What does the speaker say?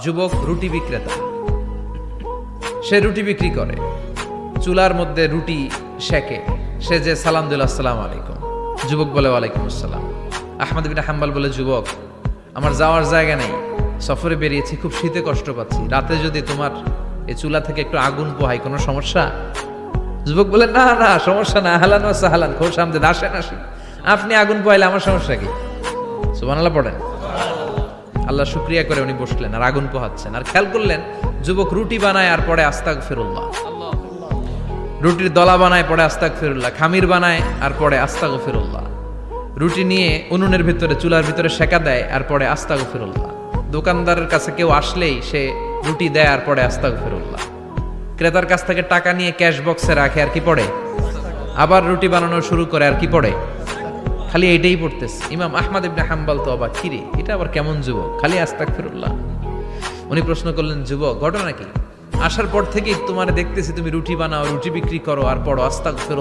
যুবক রুটি বিক্রেতা, সে রুটি বিক্রি করে, চুলার মধ্যে রুটি সেকে, সে যে সালাম দিল আসসালামু আলাইকুম, যুবক বলে ওয়ালাইকুম আসসালাম। আহমদ বিন হাম্বল বলে, যুবক আমার যাওয়ার জায়গা নেই, সফরে বেরিয়েছি, খুব শীতে কষ্ট পাচ্ছি, রাতে যদি তোমার এই চুলা থেকে একটু আগুন পোহাই কোনো সমস্যা? যুবক বলে, না না সমস্যা না, আহলান ওয়া সাহলান, খুব সামনে আসেন আসেন, আপনি আগুন পোহাইলে আমার সমস্যা কি? সুবহানাল্লাহ পড়েন। আল্লাহ শুকরিয়া করে উনি বসলেন আর আগুন পোহাচ্ছেন, আর খেয়াল করলেন যুবক রুটি বানায় আর পরে আস্তাগফিরুল্লাহ, রুটির দলা বানায় পরে আস্তাগফিরুল্লাহ, খামির বানায় আর পরে আস্তাগফিরুল্লাহ, রুটি নিয়ে উনুনের ভিতরে চুলার ভিতরে সেকা দেয় আর পরে আস্তাগফিরুল্লাহ, দোকানদারের কাছে কেউ আসলেই সে রুটি দেয় আর পরে আস্তাগফিরুল্লাহ, ক্রেতার কাছ থেকে টাকা নিয়ে ক্যাশ বক্সে রাখে আর কি পড়ে, আবার রুটি বানানো শুরু করে আর কি পড়ে, খালি এইটাই পড়তেছে। ইমাম আহমদ ইবনে হাম্বল তো অবাক, কিরে এটা আবার কেমন যুবক, খালি আস্তাগফিরুল্লাহ। উনি প্রশ্ন করলেন, যুবক ঘটনা কি? আসার পর থেকেই তোমার দেখতেছি তুমি রুটি বানাও, রুটি বিক্রি করো আর পড়ো আস্তাগফিরুল্লাহ।